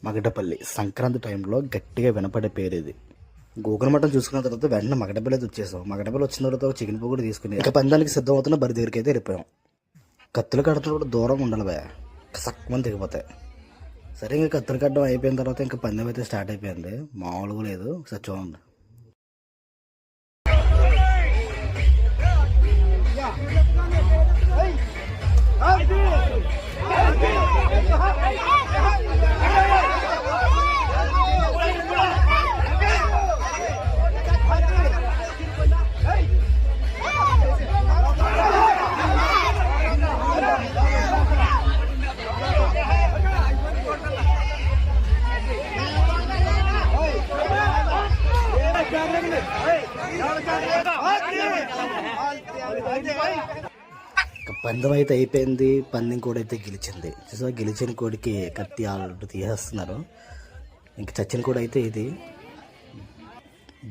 మగటపల్లి సంక్రాంతి టైంలో గట్టిగా వినపడే పేరు ఇది. గూగుల్ మటన్ చూసుకున్న తర్వాత వెంటనే మగటపల్లి అయితే వచ్చేసాం. మగటపల్లి వచ్చిన తర్వాత చికెన్ పొగడు తీసుకుని ఇక పందానికి సిద్ధం అవుతున్న బరి దగ్గరికి అయితే వెళ్ళిపోయాం. కత్తులు కడుతున్నప్పుడు దూరం ఉండాలి భయ, సక్కుమని తెగిపోతాయి. సరే ఇంకా కత్తులు కట్టడం అయిపోయిన తర్వాత ఇంకా పందెం అయితే స్టార్ట్ అయిపోయింది. మామూలుగా లేదు, ఒకసారి చూడండి. పందెం అయితే అయిపోయింది. పందెం కోడి అయితే గెలిచింది. చూసా, గెలిచిన కోడికి కత్తి ఆల్రెడీ తీసేస్తున్నారు. ఇంక చచ్చిన కోడి అయితే ఇది,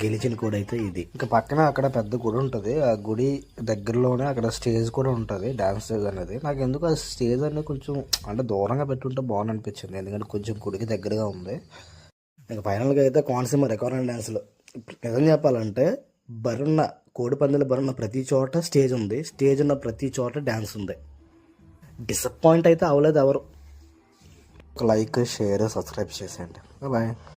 గెలిచిన కోడి అయితే ఇది. ఇంకా పక్కన అక్కడ పెద్ద గుడి ఉంటుంది. ఆ గుడి దగ్గరలోనే అక్కడ స్టేజ్ కూడా ఉంటుంది, డ్యాన్స్ స్టేజ్ అనేది. నాకు ఎందుకు ఆ స్టేజ్ అనేది కొంచెం అంటే దూరంగా పెట్టుంటే బాగుంది అనిపించింది, ఎందుకంటే కొంచెం గుడికి దగ్గరగా ఉంది. ఇంకా ఫైనల్గా అయితే కోనసీమ రికార్డ్ డ్యాన్స్లో నిజం చెప్పాలంటే బరున్న కోడి పందాల బరున్న ప్రతి చోట స్టేజ్ ఉంది, స్టేజ్ ఉన్న ప్రతి చోట డ్యాన్స్ ఉంది. డిసప్పాయింట్ అయితే అవ్వలేదు ఎవరు. ఒక లైక్, షేర్, సబ్స్క్రైబ్ చేసేయండి. బాయ్.